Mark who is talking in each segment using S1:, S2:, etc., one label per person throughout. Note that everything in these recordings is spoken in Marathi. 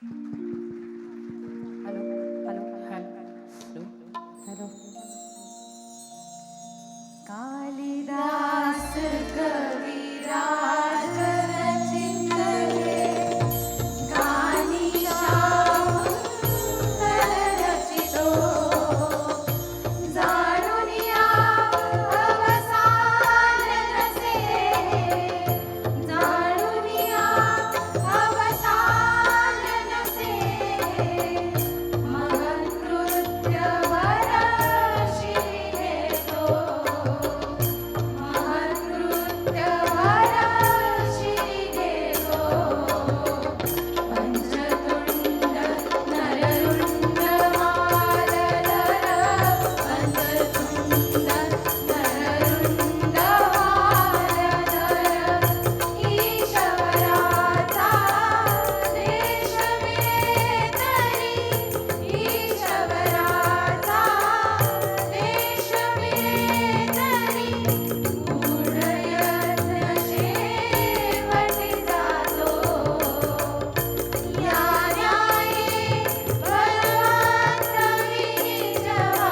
S1: Hello hello hello hello. Kalidas कविराज रचितले गानी शाकुंतल रचितो जाणुनिया अवसान नसे जाणुनिया अवसान नसे महत्कृत्य वरशी घेतो महत्कृत्य वरशी घेतो पंचतुंड नररुंड मालधर पंचतुंड नररुंड मालधर ईश्वराचा देश मेतरी ईश्वराचा देश मेतरी उडयत शेवटी जातो या न्याये बलवंत विनिजवा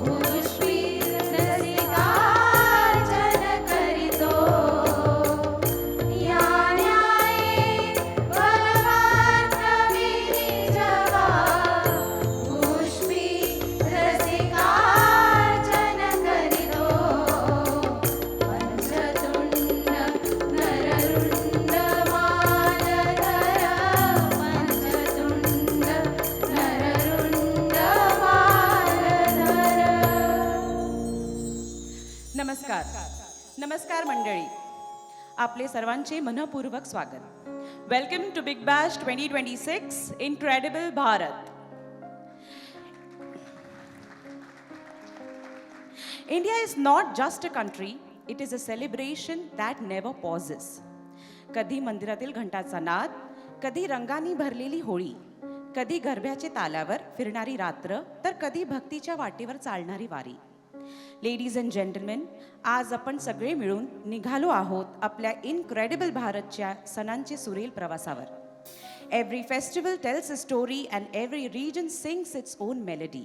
S1: पुष्पित रसिकार्चन करितो या न्याये बलवंत विनिजवा पुष्पित रसिकार्चन करितो पंचतुंड नररुंड मालधर पंचतुंड नररुंड मालधर.
S2: नमस्कार नमस्कार मंडळी, आपले सर्वांचे मनपूर्वक स्वागत. Welcome to big bash 2026 incredible Bharat. India is not just a country, it is a celebration that never pauses. कधी मंदिरातील घंटाचा नाद, कधी रंगांनी भरलेली होळी, कधी गरब्याचे तालावर फिरणारी रात्र, तर कधी भक्तीच्या वाटेवर चालणारी वारी. लेडीज अँड जेंटलमेन, आज आपण सगळे मिळून निघालो आहोत आपल्या इनक्रेडिबल भारतच्या सणांचे सुरेल प्रवासावर. Every festival tells a story and every region sings its own melody.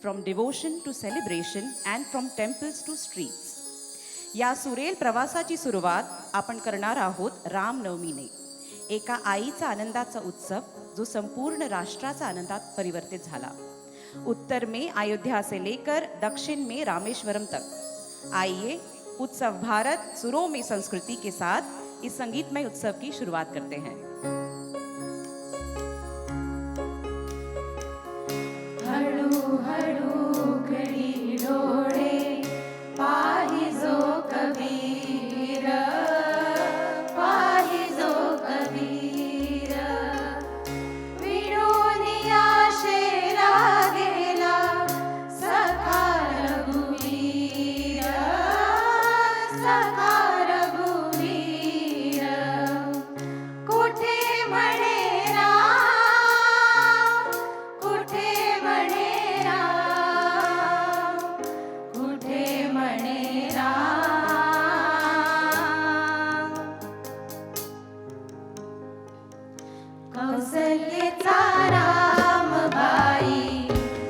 S2: From devotion to celebration and from temples to streets. या सुरेल प्रवासाची सुरुवात आपण करणार आहोत रामनवमीने, एका आईचा आनंदाचा उत्सव जो संपूर्ण राष्ट्राचा आनंदात परिवर्तित झाला. उत्तर में अयोध्या से लेकर दक्षिण में रामेश्वरम तक. आइए उत्सव भारत सुरों में संस्कृति के साथ इस संगीतमय उत्सव की शुरुआत करते हैं.
S1: हळू हळू उघडी डोळे पाहिजो कबीर पाहिजो कबीर विणोनिया शेरा गेला सखा रघुवीर सखा रघुवीर कुठे म्हणे राम कुठे म्हणे राम कुठे म्हणे राम कौसल्येचा राम बाई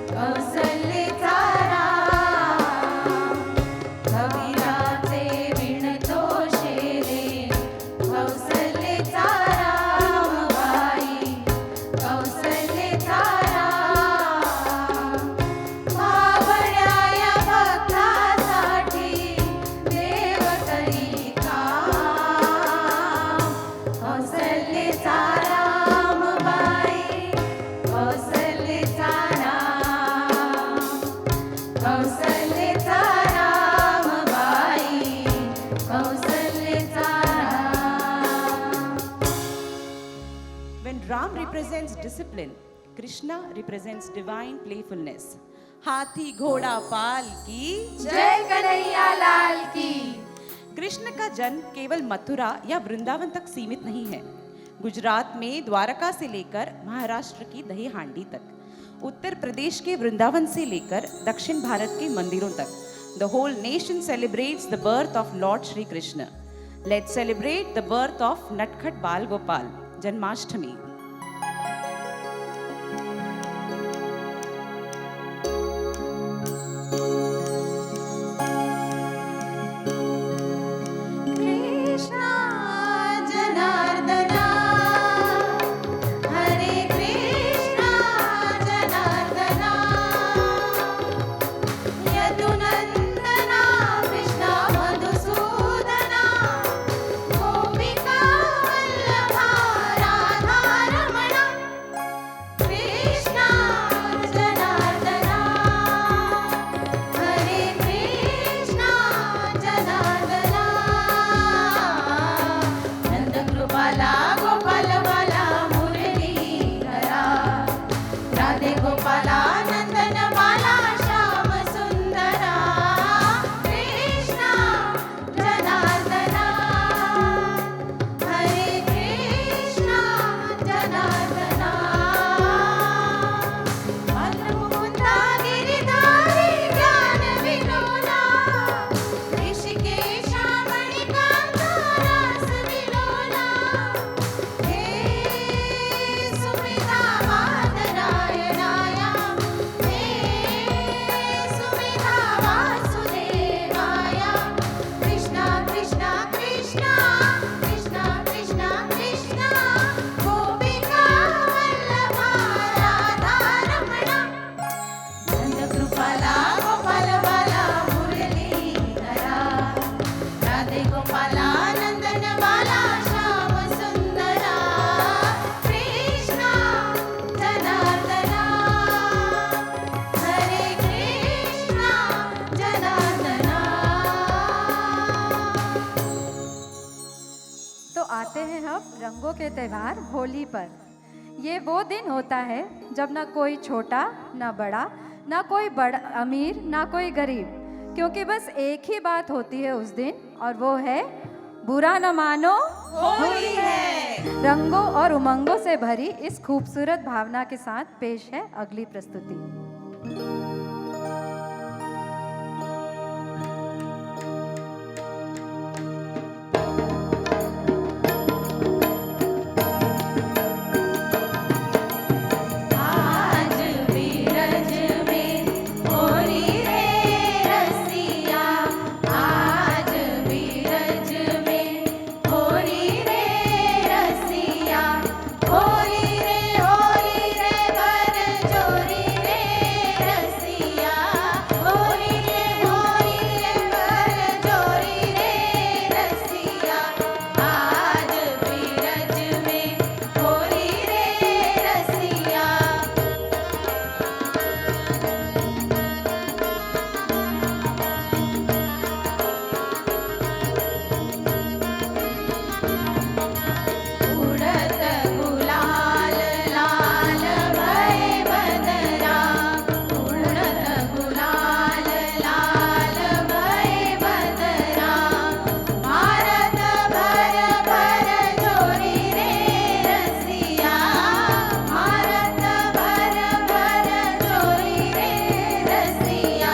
S1: कौसल्येचा राम कबीराचे विणतो शेरे कौसल्येचा राम बाई कौसल्येचा राम बाबड्या या भक्तासाठी देव करी काम कौसल्येचा राम बाई कौसल्येचा राम कौसल्येचा राम बाई कौसल्येचा Ram.
S2: When Ram represents discipline, Krishna represents divine playfulness. हाथी घोड़ा पाल की.
S1: जय कन्हैया लाल की.
S2: कृष्ण का जन्म केवल मथुरा या वृंदावन तक सीमित नहीं है. गुजरात में द्वारका से लेकर महाराष्ट्र की दही हांडी तक, उत्तर प्रदेश के वृंदावन से लेकर दक्षिण भारत के मंदिरों तक, the whole nation celebrates the birth of Lord Shri Krishna. Let's celebrate the birth of Natkhat Bal Gopal, Janmashtami.
S3: रंगों के त्यौहार होली पर। ये वो दिन होता है जब ना कोई छोटा ना बड़ा, ना कोई बड़ा अमीर ना कोई गरीब, क्योंकि बस एक ही बात होती है उस दिन, और वो है बुरा न मानो
S2: होली है।
S3: रंगों और उमंगों से भरी इस खूबसूरत भावना के साथ पेश है अगली प्रस्तुति।
S1: आज बीरज में होली रे रसिया, आज बीरज में होली रे रसिया, होली रे बर जोरी रे रसिया, होली रे बर जोरी रे रसिया, आज बीरज में होली रे रसिया। उड़त गुलाल लाल भय बदरा, उड़त गुलाल लाल भय बदरा, भारत भर भर जोरी रे रसिया, भारत भर भर जोरी रे रसिया,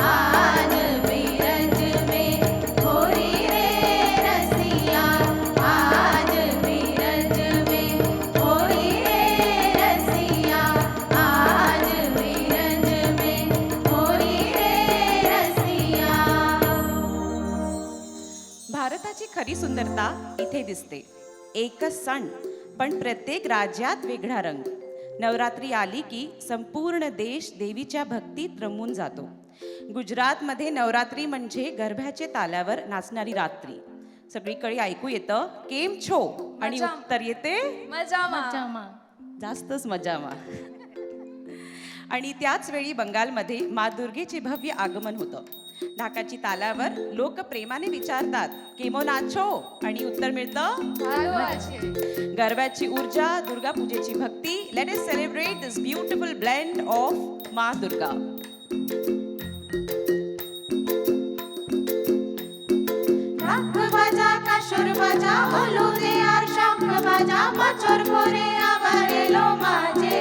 S1: आज बीरज में होली रे रसिया, आज बीरज में होली रे रसिया, आज बीरज में होली रे रसिया।
S2: भारताची खरी सुंदरता इथे दिसते. एकच सण पण प्रत्येक राज्यात वेगळा रंग. नवरात्री आली की संपूर्ण देश देवीच्या भक्तीत रमून जातो. गुजरातमध्ये नवरात्री म्हणजे गरब्याचे तालावर नाचणारी रात्री. सगळीकडे ऐकू येतं केम छो आणि उत्तर येते जास्तच मजामा. आणि त्याच वेळी बंगालमध्ये मा दुर्गेचे भव्य आगमन होतं. ढाकाची तालावर लोक प्रेमाने विचारतात केमो नाचो आणि उत्तर मिळतं गरब्याची ऊर्जा, दुर्गा पूजेची भक्ती. Let us celebrate this beautiful blend of Maa Durga.
S1: ढाक बाजा काशुर बाजा बोलो दे यार शंख बाजा बचर भरे আবার এলো মাঝে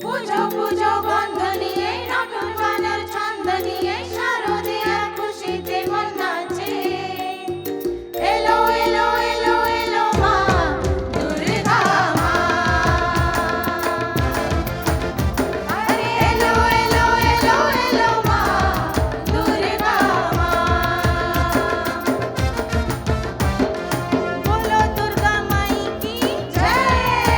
S1: পুজো পুজো গন্ধ নিয়ে নতুন গানের ছন্দ নিয়ে শারদীয়া খুশিতে মন নাচে এলো এলো এলো এলো মা দুর্গা মা আরে এলো এলো এলো এলো মা দুর্গা মা बोलो दुर्गा माई की जय।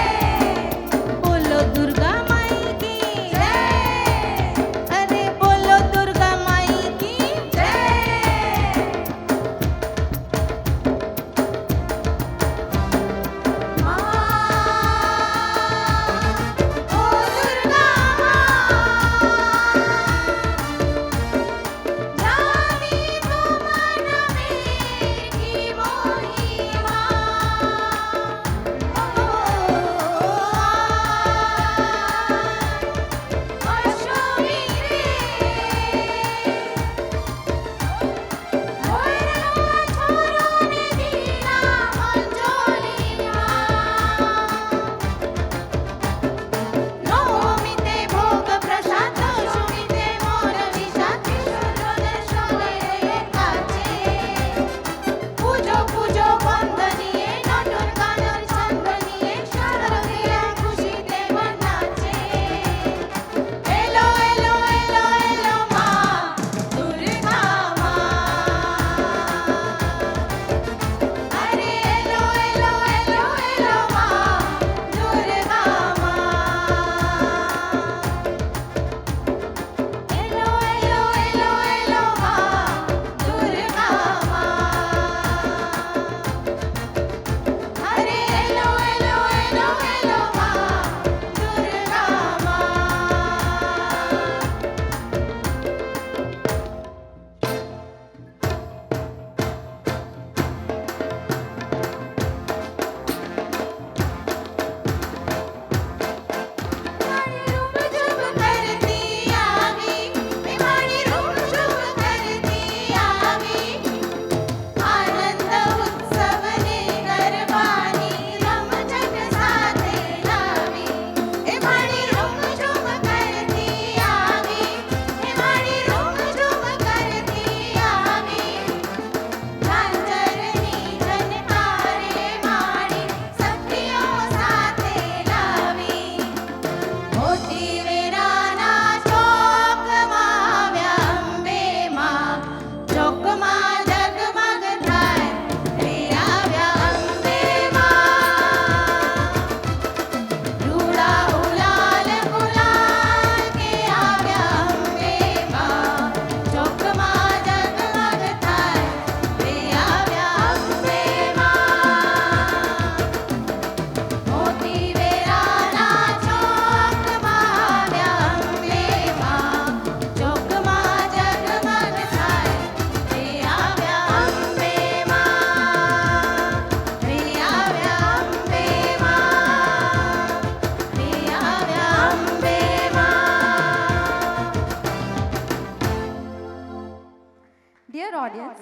S3: audience.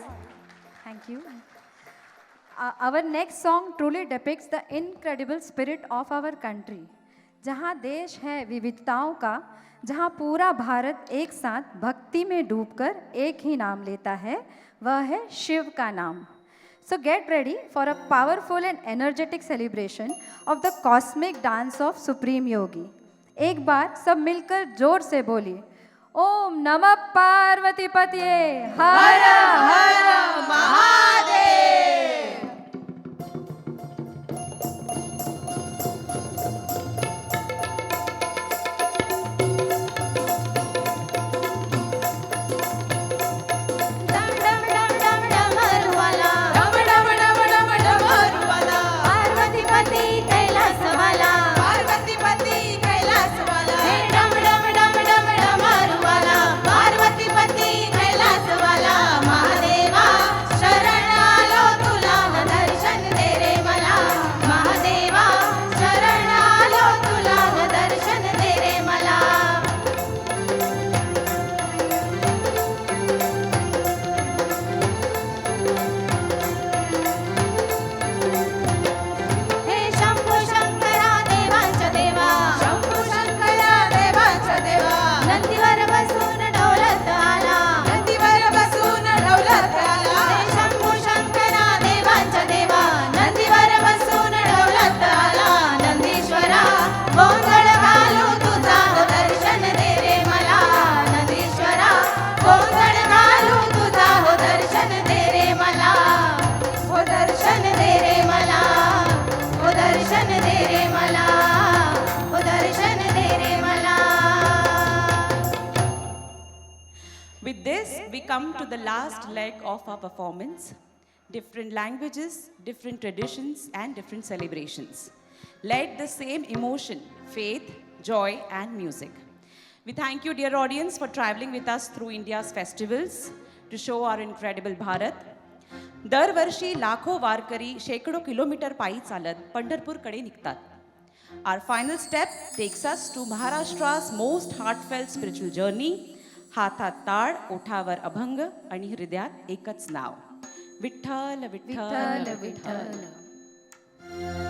S3: Thank you. Our next song truly depicts the incredible spirit of our country. जहाँ देश है विविधताओं का, जहाँ पूरा भारत एक साथ भक्ति में डूबकर एक ही नाम लेता है, वह है शिव का नाम. So get ready for a powerful and energetic celebration of the cosmic dance of Supreme Yogi. एक बार सब मिलकर जोर से बोलिए, ओम नमः पार्वती पतये हर हर
S1: महादेव. डम डम डम डम डमरुवाला, डम डम डम डम डमरुवाला, पार्वतीपती कैलासवाला, पार्वतीपती कैलासवाला. हे डम डम डम डम डमरुवाला, पार्वतीपती कैलासवाला. महादेवा शरण आलो तुला, दर्शन दे रे मला. महादेवा शरण आलो तुला, दर्शन दे रे मला. हे शंभू शंकरा देवांच्या देवा, शंभू शंकरा देवांच्या देवा. नंदीवर बसून डौलत आला, नंदीवर बसून डौलत आला. हे शंभू शंकरा देवांच्या देवा, नंदीवर बसून डौलत आला. नंदीश्वरा गोंधळ घालू तुझा, दर्शन दे रे मला. नंदीश्वरा गोंधळ घालू तुझा, दर्शन दे रे मला. हो दर्शन दे रे मला, हो दर्शन दे रे मला, हो दर्शन दे रे मला.
S2: With this, we come to the last leg of our performance. Different languages, different traditions, and different celebrations. Led the same emotion, faith, joy, and music. We thank you, dear audience, for traveling with us through India's festivals to show our incredible Bharat. दरवर्षी लाखो वारकरी शेकडो किलोमीटर पायी चालत पंढरपूरकडे निघतात. Our final step takes us to Maharashtra's most heartfelt spiritual journey. हातात ताळ, ओठावर अभंग आणि हृदयात एकच नाव, विठ्ठल विठ्ठल
S3: विठ्ठल
S2: विठ्ठल.
S3: विठ्ठल.